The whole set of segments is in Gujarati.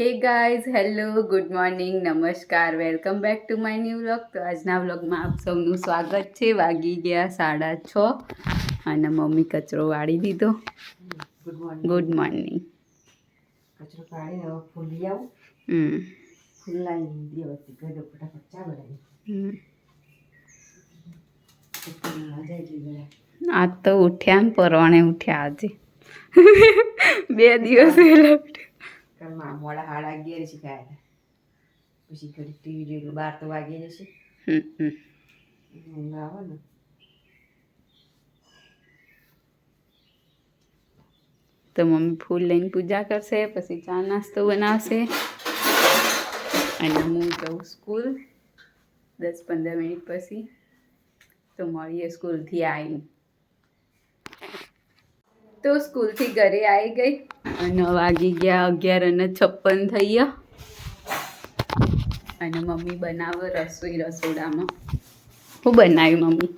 હે ગાઈઝ, હેલો, ગુડ મોર્નિંગ, નમસ્કાર, welcome back to my new vlog. તો આજના વ્લોગમાં આપ સૌનું સ્વાગત છે. વાગી ગયા 6:30 અને મમ્મી કચરો વાળી દીધો. Good morning. કચરો કાઢીને હવે ફૂલ લઈ આવું. ફૂલ લાવી દીધી ગયો ફટાફટ ચા બનાવી. આજ તો ઉઠ્યા ને પરવાણે ઉઠ્યા આજે 2 દિવસ વહેલા ઉઠ્યા. મોડા 11:30 શીખાયા પછી ઘડી ટીવી જોઈ 12 તો વાગી જશે. ઊંઘ આવે ને તો મમ્મી ફૂલ લઈને પૂજા કરશે, પછી ચા નાસ્તો બનાવશે અને હું જાઉં સ્કૂલ 10-15 મિનિટ પછી. તો મળીએ સ્કૂલથી આવીને. તો સ્કૂલથી ઘરે આવી ગઈ અને વાગી ગયા 11:56 થઈ ગયા અને મમ્મી બનાવે રસોઈ રસોડામાં. શું બનાવ્યું મમ્મી?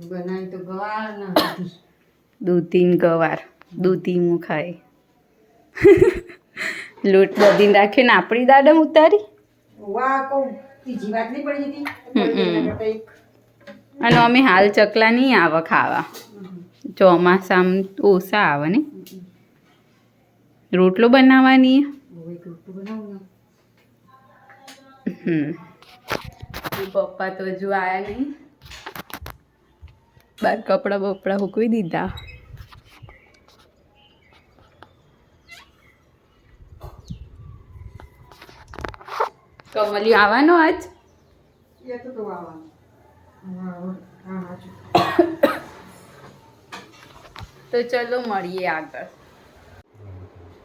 બનાવી તો ગવાર ને દૂધી ગવાર. દૂધી હું ખાઈ લોટ બધી રાખીને આપણી દાડમ ઉતારી. વાહ કહું ત્રીજી વાત નહીં પડી જતી. અને અમે હાલ ચકલા નહીં આવે ખાવા, ચોમાસામાં ઓછા આવે ને. રોટલો બનાવવાની. પપ્પા તો હજુ આવ્યા નહીં, બાર કપડાં બપડા સૂકવી દીધા. કમલી આવવાનો આજ? તો ચલો મળીએ આગળ.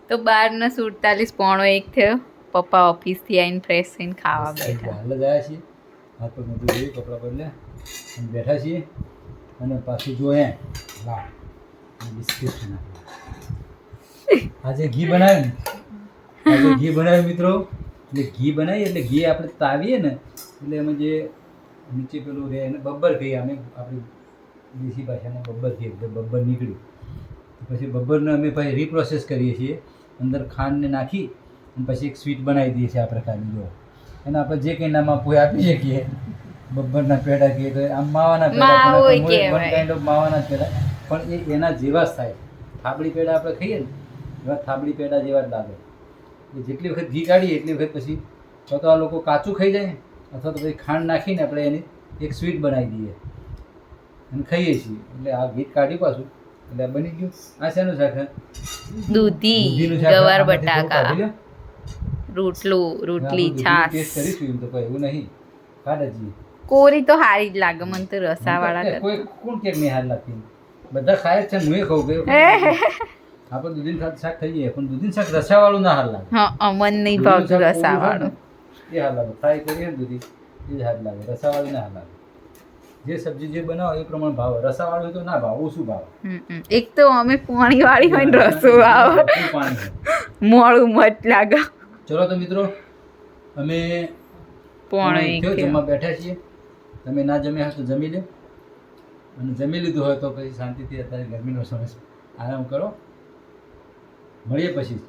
તો 12:47 થયો. પપ્પા ઓફિસથી આવીને ફ્રેશ થઈને ખાવા બેઠા. હાથ પગ મોટું જોયું, કપડાં બદલે અને બેઠા છીએ. અને પાછું જોઈએ બિસ્કિટ આજે ઘી બનાવ્યું મિત્રો. એટલે ઘી બનાવીએ એટલે ઘી આપણે તાવીએ ને એટલે એમાં જે નીચે પેલું રહે એને બબ્બર કહીએ. અમે આપણી દેશી ભાષામાં બબ્બર કહીએ. બબ્બર નીકળ્યું પછી બબ્બરને અમે પછી રીપ્રોસેસ કરીએ છીએ. અંદર ખાંડને નાખી અને પછી એક સ્વીટ બનાવી દઈએ છીએ આ પ્રકારની. જો એને આપણે જે કંઈ નામ આપવું આપી શકીએ. બબ્બરના પેડા કહીએ તો આમ માવાના પેડા, કાઇન્ડ ઓફ માવાના પેડા, પણ એ એના જેવા જ થાય. થાબડી પેડા આપણે ખાઈએ ને એવા થાબડી પેડા જેવા જ લાગે. જેટલી વખત ઘી કાઢીએ એટલી વખત પછી તો આ લોકો કાચું ખાઈ જાય અથવા તો પછી ખાંડ નાખીને આપણે એની એક સ્વીટ બનાવી દઈએ અને ખાઈએ છીએ. એટલે આ ઘી કાઢ્યું પાછું એટલે આ બની ગયું. આ શેનું શાક? દૂધી ગવાર બટાકા રોટલી છાશ. ટેસ્ટ કરીશું એમ તો કોઈ એવું નહીં. કાઢજી કોરી તો સારી જ લાગે મને તો. રસાવાળા કોઈ કોણ કેક નહીં સારી લાગતી? બધા ખાય છે, હું ખાઉં ગયો. આપણે દૂધીનું શાક ખાઈએ પણ દૂધીનું શાક રસાવાળું ના હાલ લાગે. હા, મન નહીં ભાવતું રસાવાળું. એ હાલ લાગે. ફ્રાય કરીએ ને દૂધી એ જ હાલ લાગે, રસાવાળું ના હાલ લાગે. જે સબ્જી જે બનાવો એ પ્રમાણે ભાવે. રસાવાળું હોય તો ના ભાવે, ઓછું ભાવે. એક તો અમે પાણી વાળી હોય ને રસો આવે, મોડું મત લાગે. ચલો તો મિત્રો અમે જમવા બેઠા છીએ. તમે ના જમ્યા હોય તો જમી લો, અને જમી લીધું હોય તો પછી શાંતિથી અત્યારે ગરમીનો સમય આરામ કરો. મળીએ પછી.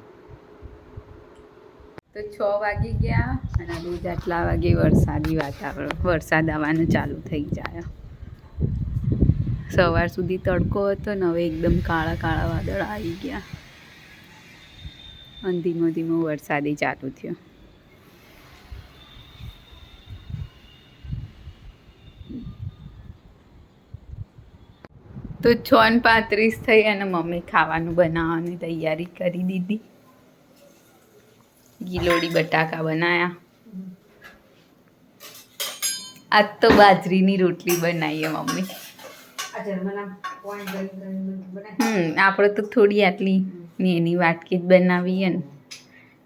તો 6 વાગી ગયા અને રોજ આટલા વાગે વરસાદી વાતાવરણ, વરસાદ આવવાનું ચાલુ થઈ જાય. સવાર સુધી તડકો હતો ને હવે એકદમ કાળા કાળા વાદળ આવી ગયા અને ધીમો ધીમો વરસાદી ચાલુ થયો. તો 6:35 થઈ અને મમ્મી ખાવાનું બનાવવાની તૈયારી કરી દીધી. ગિલોડી બટાકા બનાયા. આજ તો બાજરીની રોટલી બનાવીએ મમ્મી. આપણે તો થોડી આટલી એની વાટકી જ બનાવીએ ને.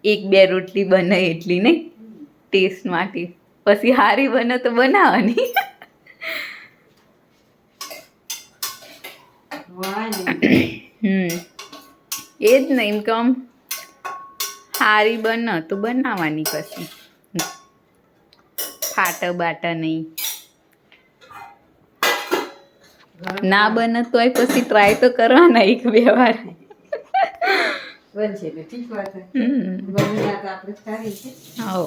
1-2 રોટલી બને એટલી નહીં ટેસ્ટ માટે. પછી સારી બને તો બનાવવાની. એ જ નહીં કમ સારી બને તો બનાવવાની. પછી ફાટા બાટા નહીં. ના બને તોય પછી ટ્રાય તો કરવાના 1-2 વાર. બનશે એટલે ઠીક વાત છે. હમ બની આ તો આપણે સારી છે. આવો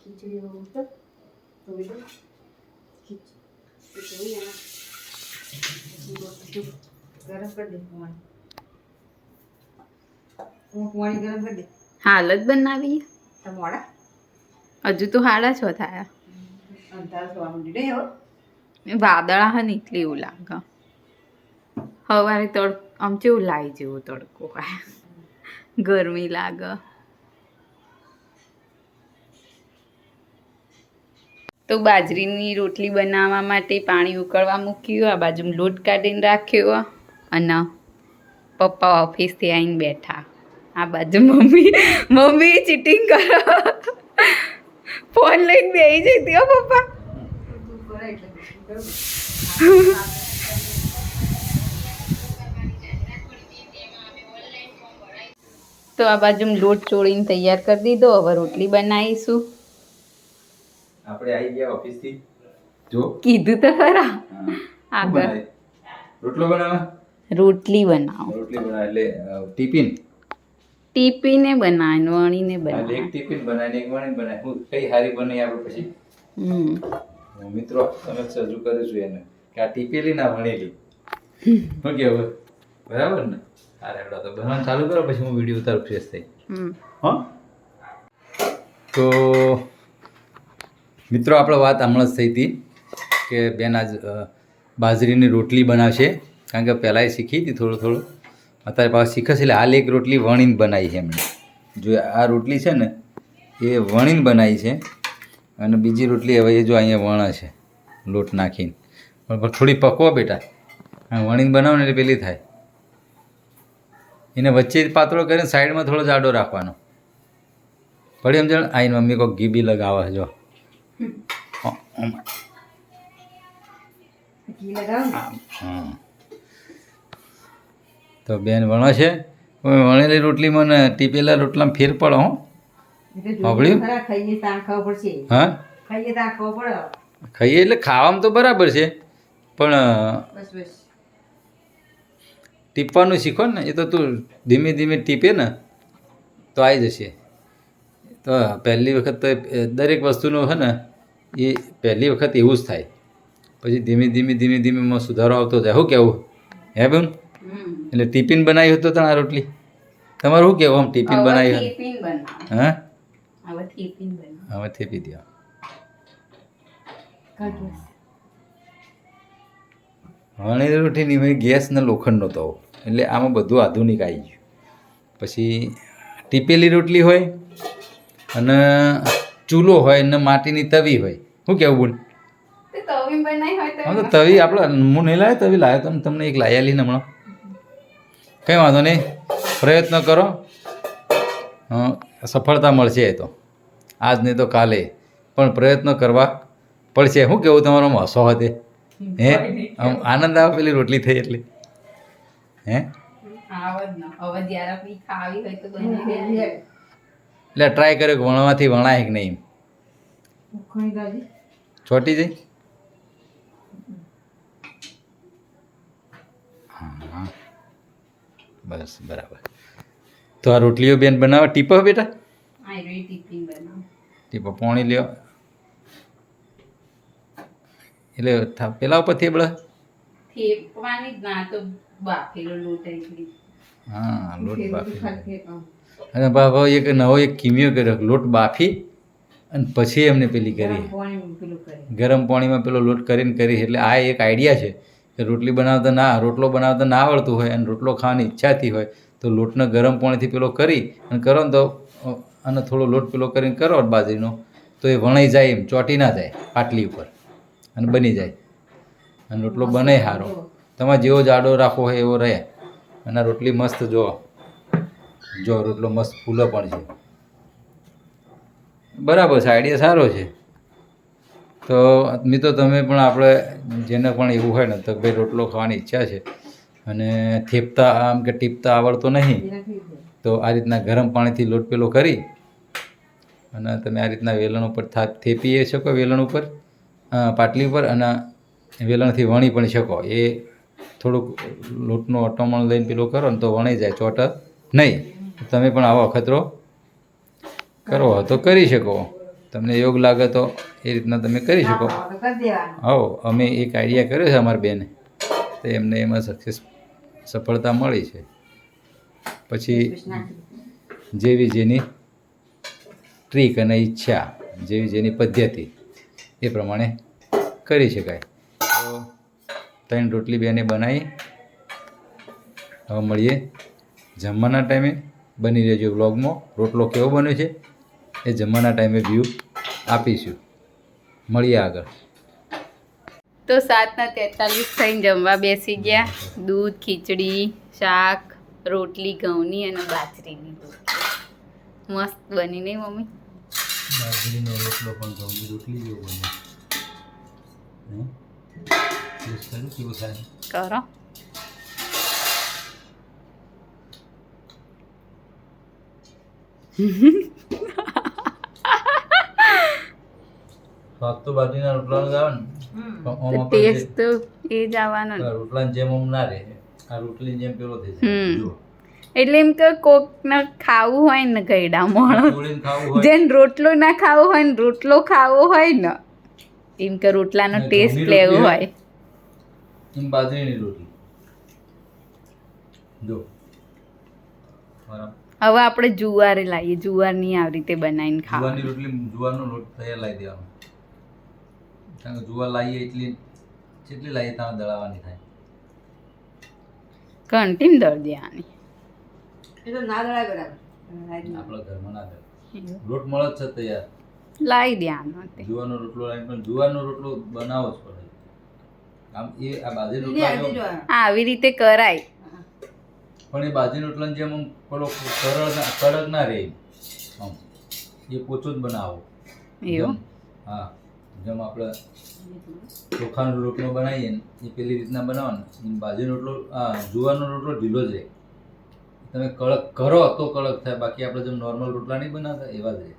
ખીચડી એવું તો બીજું ખીચડી આ ગરમ કરી દે પાણી ગરમ કરી દે. હાલ જ બનાવી તો મોડા હજુ તો 6:30 થયા અંધાર થવા માંડી નહીં હવે. વાદળા હે ને એટલે એવું લાગે સવારે આમ કેવું લાઈ જેવો તડકો કાંઈ ગરમી લાગે. તો બાજરીની રોટલી બનાવવા માટે પાણી ઉકળવા મૂક્યું. આ બાજુ લોટ કાઢીને રાખ્યો અને પપ્પા ઓફિસથી આવીને બેઠા. આ બાજુ મમ્મી ચીટિંગ કરો ફોન લઈને બેસી જતી હો પપ્પા. દૂધ કરે એટલે બરોબર. તો આ બાજુ લોટ ચોળીને તૈયાર કરી દીધો. હવે રોટલી બનાવીશું. આપણે આવી ગયા ઓફિસથી. જો કીધું તો ખરા શું આગળ બનાવે? રોટલો બનાવવા? રોટલી બનાવો. રોટલી બનાવે એટલે ટિફિન. ટીપીને બનાવે વણીને એટલે એક બનાવે. ટિફિન બનાવીને એક વણી બનાવે. હું કઈ હારી બની આપણે પછી મિત્રો તમે સજુ કરીશું એને કે આ ટીપેલી ના વણેલી. શું કેવું બરાબર ને? અરે હેડો તો બનાવવાનું ચાલુ કરો પછી હું વિડીયો ઉતારું ફ્રેશ થઈ. હા તો મિત્રો આપણે વાત હમણાં જ થઈ હતી કે બેન આજ બાજરીની રોટલી બનાવશે. કારણ કે પહેલાં એ શીખી હતી થોડું થોડું, અત્યારે પાછું શીખે છે. એટલે હાલ એક રોટલી વણીને બનાવી છે એમણે. જો આ રોટલી છે ને એ વણીને બનાવી છે અને બીજી રોટલી હવે એ જો અહીંયા વણે છે લોટ નાખીને. પણ થોડી પકવો બેટા, વણીને બનાવો ને એટલે પેલી થાય. એને વચ્ચે પાતળો કરીને સાઈડમાં થોડો જાડો રાખવાનો. પડી સમજણ? આઈને મમ્મી કોઈ ઘી બી લગાવે જો. ઘી લગાવ ને. હા તો બેન વણો છે. વણેલી રોટલી મને ટીપેલા રોટલામાં ફેર પડે હો. એટલે સાંભળ્યું? ખરા ખાઈએ તાણ ખાવા પડશે. હા ખાઈએ તાણ ખાવા પડે. ખાઈએ એટલે ખાવામાં તો બરાબર છે પણ બસ બસ. ટીપવાનું શીખો ને. એ તો તું ધીમે ધીમે ટીપે ને તો આવી જશે. તો પહેલી વખત તો દરેક વસ્તુનું છે ને એ પહેલી વખત એવું જ થાય. પછી ધીમે ધીમે ધીમે ધીમે સુધારો આવતો જાય. શું કહેવું હે બેન? એટલે ટિફિન બનાવી હતો તને આ રોટલી. તમારું શું કહેવું? આમ ટિફિન બનાવી હોય? ટિફિન બનાવો. હા હવે ટિફિન બનાવો. હવે થેપી દો. કાઢ બસ. વણેલી રોટલીની મેં ગેસ ને લોખંડનો તવો એટલે આમાં બધું આધુનિક આવી ગયું. પછી ટીપેલી રોટલી હોય અને ચૂલો હોય અને માટીની તવી હોય. શું કહેવું બોલ? તો તવી બનાવી હોય તો હા તો તવી આપણે હું નહીં લાવ્યો, તવી લાવ્યો તો તમને એક લાવી આલી ને હમણાં. કંઈ વાંધો નહીં, પ્રયત્ન કરો, સફળતા મળશે. એ તો આજ નહીં તો કાલે પણ પ્રયત્ન કરવા પડશે. શું કહેવું તમારો હસો હતે? હે આમ આનંદ આવે પેલી રોટલી થઈ એટલે હે. આવડ ન હવે જ્યારે આપણી ખાવી હોય તો બનાવી દે. એટલે ટ્રાય કર્યો કે વણવાથી વણાય કે નહીં. ઉખણી દાદી. ચોટી જઈ. હા બસ બરાબર. તો આ રોટલીઓ બેન બનાવે. ટીપો બેટા, આ રહી ટિફિન બનાવો. ટીપો પાણી લ્યો એટલે પેલા ઉપર થેબડા. થેપવાની જ ના તો બાફેલો લોટ એટલી. હા લોટ બાફી ખાલી ફેંકો. અને બાબા એક નવો એક કિમિયો કર્યો. લોટ બાફી અને પછી એમને પેલી કરી પાણી પેલું કરે. ગરમ પાણીમાં પેલો લોટ કરીને કરી. એટલે આ એક આઈડિયા છે કે રોટલી બનાવતા રોટલો બનાવતા ના આવડતું હોય અને રોટલો ખાવાની ઈચ્છાથી હોય તો લોટને ગરમ પાણીથી પેલો કરી અને કરો ને તો અને થોડો લોટ પેલો કરીને કરો બાજરીનો તો એ વણાઈ જાય, એમ ચોટી ના જાય પાટલી ઉપર અને બની જાય. અને રોટલો બને સારો. તમારે જેવો જાડો રાખવો હોય એવો રહે. અને આ રોટલી મસ્ત જો રોટલો મસ્ત ફૂલો પણ છે. બરાબર છે, આઈડિયા સારો છે. તો મિત્રો તમે પણ આપણે જેને પણ એવું હોય ને તો ભાઈ રોટલો ખાવાની ઈચ્છા છે અને થેપતા આમ કે ટીપતા આવડતો નહીં એનાથી જ. તો આ રીતના ગરમ પાણીથી લોટ પેલો કરી અને તમે આ રીતના વેલણ ઉપર થેપી શકો, વેલણ ઉપર પાટલી ઉપર, અને વેલણથી વણી પણ શકો. એ થોડુંક લોટનો અટમણ લઈને પેલો કરો ને તો વણાઈ જાય, ચોટે નહીં. તમે પણ આવો અખતરો કરો તો કરી શકો, તમને યોગ લાગે તો એ રીતના તમે કરી શકો. તો કરી દેવાનું. આવો અમે એક આઈડિયા કર્યો છે અમારી બેને, તો એમને એમાં સફળતા મળી છે. પછી જેવી જેની ટ્રીક અને ઈચ્છા, જેવી જેની પદ્ધતિ એ પ્રમાણે કરી શકાય. તો 3 રોટલી બેને બનાવી. હવે મળીએ જમવાના ટાઈમે. બની રહેજો વ્લોગમાં. રોટલો કેવો બન્યો છે એ જમવાના ટાઈમે વ્યૂ આપીશું. મળીએ આગળ. તો 7:43 થઈને જમવા બેસી ગયા. દૂધ, ખીચડી, શાક, રોટલી ઘઉંની અને બાજરીની રોટલી મસ્ત બની નહીં મમ્મી? બાજરીનો રોટલો પણ ઘઉંની રોટલી જેવો બને. કેવું થાય? કરો. સ્વાદ તો બાજરીના રોટલાનો જ આવે ને, પણ આમાં ટેસ્ટ તો એ જ આવવાનો ને. રોટલાની જેમ આમ ના રહે, આ રોટલી જેમ પેલો થઈ જાય. જો એટલે એમ કે કોકને ખાવું હોય ને ગયડા મોણો, તોડીને ખાવું હોય, જેને રોટલો ના ખાવો હોય ને રોટલો ખાવો હોય ને, એમ કે રોટલાનો અને ટેસ્ટ ઘઉંની લેવો રોટલી હોય. એમ બાજરીની રોટલી. જો બરાબર. હવે આપણે જુવારે લાવીએ, જુવારની આવી રીતે બનાવીને જુવારની ખાવાની. રોટલી, જુવારનો લોટ તૈયાર લાવી દેવાનો. કારણ કે જુવાર લાવીએ એટલી જેટલી લાવીએ ત્યાં દળાવવાની થાય. કંટીન દળ દેવાની. એ તો ના દળાય બરાબર. આપણા ઘરમાં ના દળાય. લોટ મળે જ છે તૈયાર. લાવી દેવાનો તે. જુવારનો રોટલો લાવીને, પણ જુવારનો રોટલો બનાવવો જ પડે. આમ એ આ બાજરી બીજી રોટલા આરતી જોવાનું. આવી રીતે કરાય. પણ એ બાજરી રોટલાની જેમ આમ પેલો કડક ના રહે. આમ એ પોચો જ બનાવો. એવું? હા, જેમ આપણે ચોખાનો રોટલો બનાવીએ ને એ પેલી રીતના બનાવવાનો. બાજરીનો રોટલો, જુવારનો રોટલો ઢીલો જ રહે. તમે કડક કરો તો કડક થાય, બાકી આપણે જેમ નોર્મલ રોટલા નહીં બનાવતા એવા જ રહે.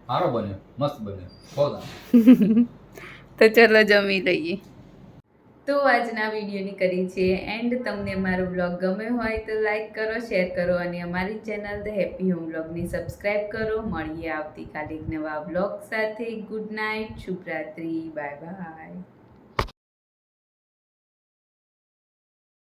સારો બન્યો, મસ્ત બન્યો. બહુ તો ચલો જમી લઈએ. તો આજના વિડીયોની કરી છે એન્ડ. તમને અમારો બ્લોગ ગમ્યો હોય તો લાઈક કરો, શેર કરો અને અમારી ચેનલ ધ હેપી હોમ બ્લોગની સબસ્ક્રાઈબ કરો. મળીએ આવતીકાલે એક નવા બ્લોગ સાથે. ગુડ નાઇટ, શુભરાત્રી, બાય બાય.